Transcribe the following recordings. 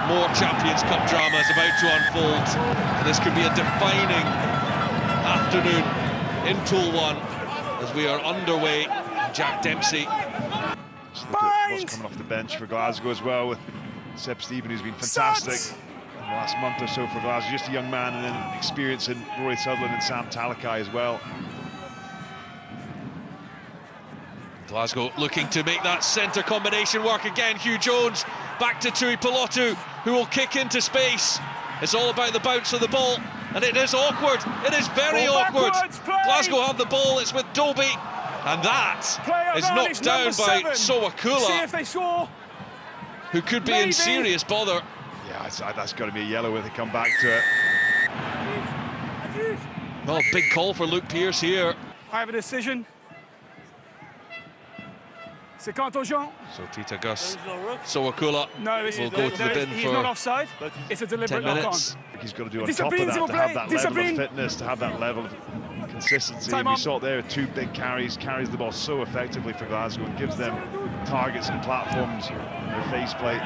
More Champions Cup drama is about to unfold. This could be a defining afternoon in Pool 1 as we are underway. Jack Dempsey. Just look at what's coming off the bench for Glasgow as well, with Seb Stephen, who's been fantastic in the last month or so for Glasgow. Just a young man, and then experience in Rory Sutherland and Sam Talakai as well. Glasgow looking to make that centre combination work again. Hugh Jones back to Tui Pelotu, who will kick into space. It's all about the bounce of the ball, and it is awkward. It is very awkward. Glasgow have the ball, it's with Dobie, and that is knocked down by Sowakula, who could be in serious bother. Yeah, that's got to be a yellow when they come back to it. Well, big call for Luke Pearce here. I have a decision. C'est Canton-Jean. So Tita Gus Sowakula will go to the bin he's for not offside. It's a deliberate 10 minutes. knock-on. He's got to do on top of that to have that level of fitness, to have that level of consistency. We saw it there, two big carries the ball so effectively for Glasgow and gives them targets and platforms in their faceplate.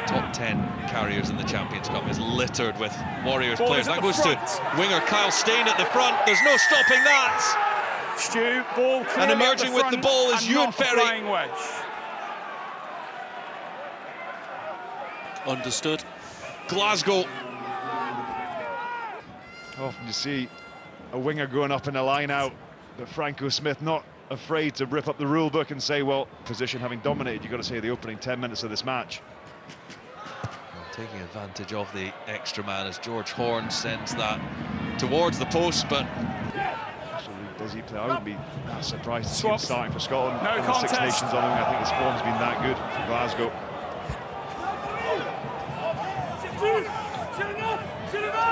Top 10 carriers in the Champions Cup is littered with Warriors players. That goes to winger Kyle Steyn at the front. There's no stopping that. Stu, ball and emerging with the ball is Ewan Ferry. Understood. Glasgow. Often you see a winger going up in a line out, but Franco Smith not afraid to rip up the rule book and say, well, position having dominated, you've got to say the opening 10 minutes of this match. Taking advantage of the extra man as George Horn sends that towards the post, but busy player. I wouldn't be that surprised to see him starting for Scotland. No in the Six Nations on him. I think his form's been that good for Glasgow.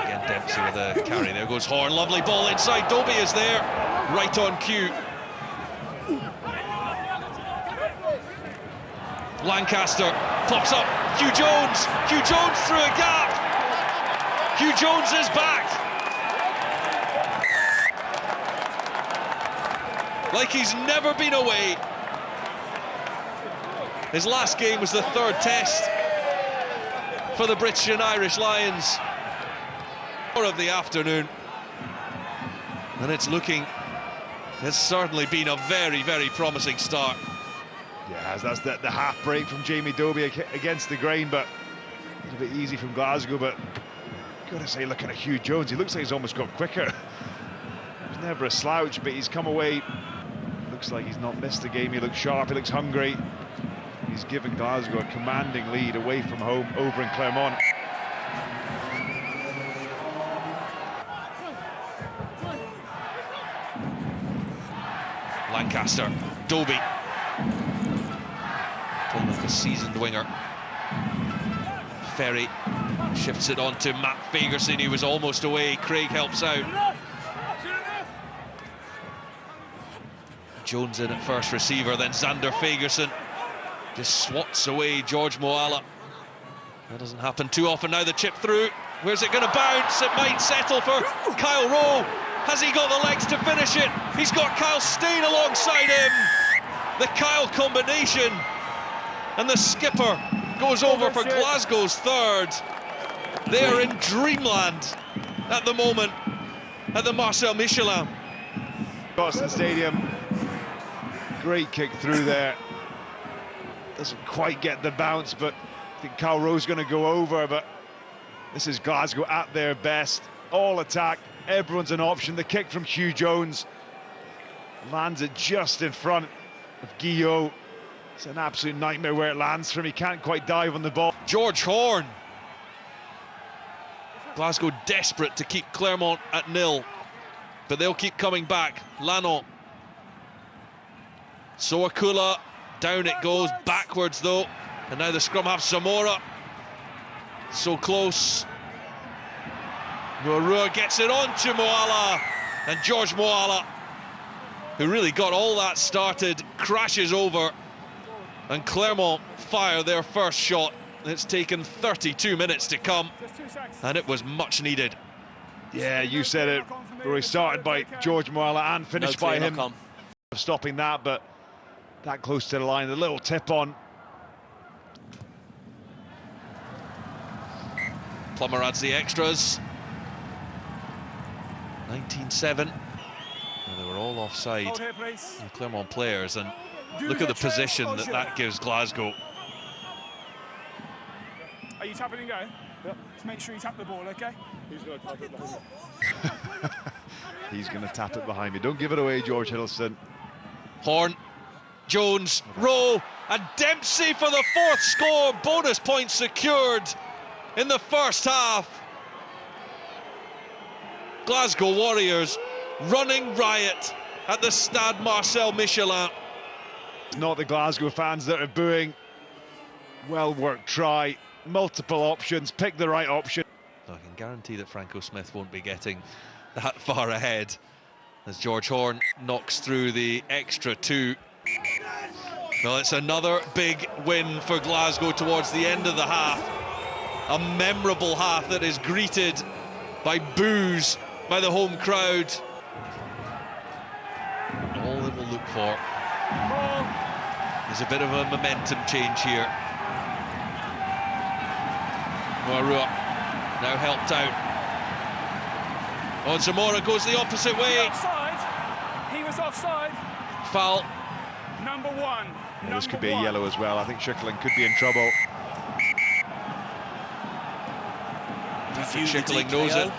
Again, Dempsey with a carry. There goes Horn. Lovely ball inside. Dobie is there, right on cue. Lancaster pops up. Hugh Jones. Hugh Jones through a gap. Hugh Jones is back. Like he's never been away. His last game was the third test for the British and Irish Lions of the afternoon, and it's certainly been a very, very promising start. Yeah, that's the half break from Jamie Dobie against the grain, but it's a bit easy from Glasgow. But got to say, looking at Hugh Jones, he looks like he's almost got quicker. He's never a slouch, but he's come away. Looks like he's not missed the game. He looks sharp, he looks hungry. He's given Glasgow a commanding lead away from home over in Clermont. Lancaster, Dobie. Playing like a seasoned winger. Ferry shifts it on to Matt Fagerson, who was almost away. Craig helps out. Jones in at first receiver, then Xander Fagerson just swats away George Moala. That doesn't happen too often now. The chip through. Where's it going to bounce? It might settle for Kyle Rowe. Has he got the legs to finish it? He's got Kyle Steyn alongside him. The Kyle combination. And the skipper goes over for Glasgow's third. They are in dreamland at the moment at the Marcel-Michelin. Boston Stadium. Great kick through there. Doesn't quite get the bounce, but I think Kyle Rowe's going to go over. But this is Glasgow at their best. All attack, everyone's an option. The kick from Hugh Jones lands it just in front of Guillot. It's an absolute nightmare where it lands from. He can't quite dive on the ball. George Horn. Glasgow desperate to keep Clermont at 0, but they'll keep coming back. Lannon. Sowakula, down it goes, backwards though, and now the scrum half Zamora. So close. Ruarua gets it on to Moala, and George Moala, who really got all that started, crashes over, and Clermont fire their first shot. It's taken 32 minutes to come, and it was much needed. Yeah, you said it, Rory, started by George Moala and finished by him. Stopping that, but that close to the line, the little tip on. Plummer adds the extras. 19-7. Well, they were all offside, Hold here, please. the Clermont players, and look at the position that gives Glasgow. Are you tapping and go? Yep. Just make sure you tap the ball, okay? He's going to tap it behind. He's going to tap it behind me. Don't give it away, George Hiddleston. Horn, Jones, Rowe, and Dempsey for the 4th score. Bonus points secured in the first half. Glasgow Warriors running riot at the Stade Marcel-Michelin. Not the Glasgow fans that are booing. Well worked try, multiple options, pick the right option. I can guarantee that Franco Smith won't be getting that far ahead as George Horn knocks through the extra 2. Well, it's another big win for Glasgow towards the end of the half. A memorable half that is greeted by boos by the home crowd. All they will look for is a bit of a momentum change here. Moarua now helped out. Oh, Zamora goes the opposite way. Offside. He was offside. Foul. Number 1. This could be a yellow as well. I think Schickling could be in trouble. Schickling knows it.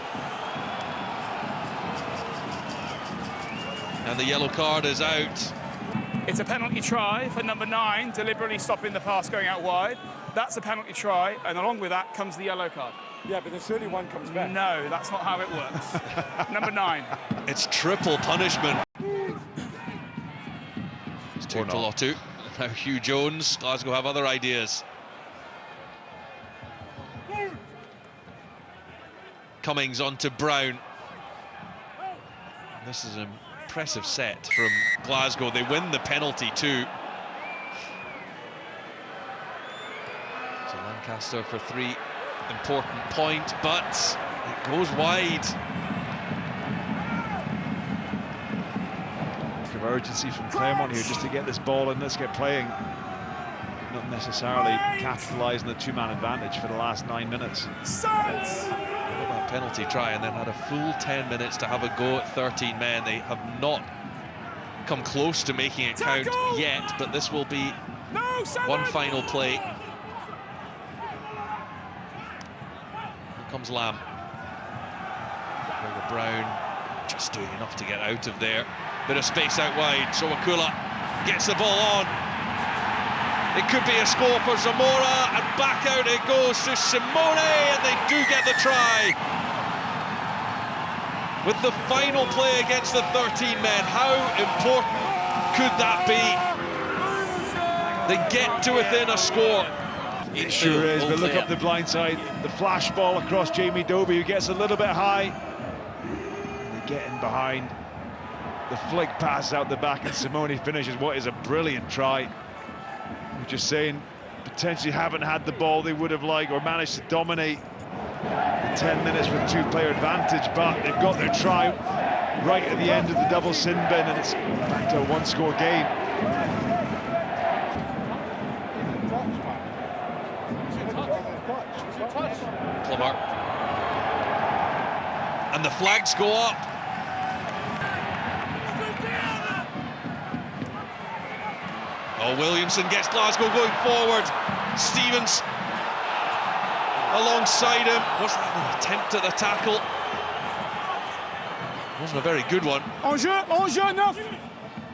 And the yellow card is out. It's a penalty try for number 9, deliberately stopping the pass going out wide. That's a penalty try, and along with that comes the yellow card. Yeah, but there's only one comes back. No, that's not how it works. Number 9. It's triple punishment. It's to Pilotu. Now Hugh Jones. Glasgow have other ideas. Cummings onto Brown. This is an impressive set from Glasgow. They win the penalty too. So Lancaster for 3 important points, but it goes wide. Of urgency from Clermont here just to get this ball in, let's get playing. Not necessarily capitalising the 2-man advantage for the last 9 minutes. That penalty try, and then had a full 10 minutes to have a go at 13 men. They have not come close to making it count yet, but this will be one final play. Here comes Lamb. Brown just doing enough to get out of there. Bit of space out wide, so Akula gets the ball on. It could be a score for Zamora, and back out it goes to Simone, and they do get the try. With the final play against the 13 men, how important could that be? They get to within a score. It sure is, but look up the blind side. The flash ball across Jamie Doby, who gets a little bit high. And they get in behind. The flick pass out the back, and Simone finishes what is a brilliant try. We're just saying, potentially haven't had the ball they would have liked, or managed to dominate the 10 minutes with 2-player advantage, but they've got their try right at the end of the double sin bin, and it's back to a 1-score game. Plummer. And the flags go up. Oh, Williamson gets Glasgow going forward. Stevens alongside him. Was that an attempt at the tackle? Wasn't a very good one.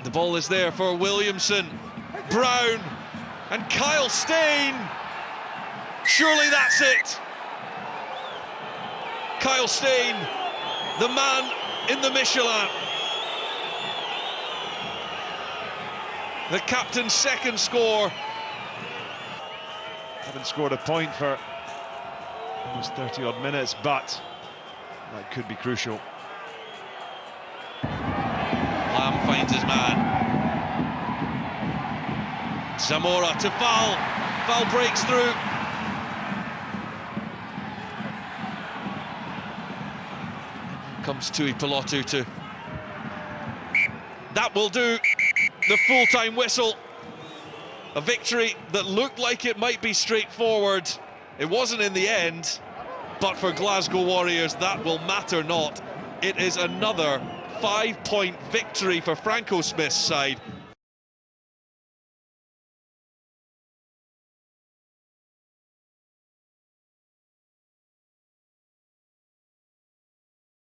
The ball is there for Williamson. Brown and Kyle Steyn. Surely that's it. Kyle Steyn, the man in the Michelin. The captain's second score. Haven't scored a point for almost 30-odd minutes, but that could be crucial. Lamb finds his man. Zamora to foul. Foul breaks through. Comes Tui Pilotu to... That will do. The full-time whistle. A victory that looked like it might be straightforward. It wasn't in the end, but for Glasgow Warriors that will matter not. It is another 5-point victory for Franco Smith's side.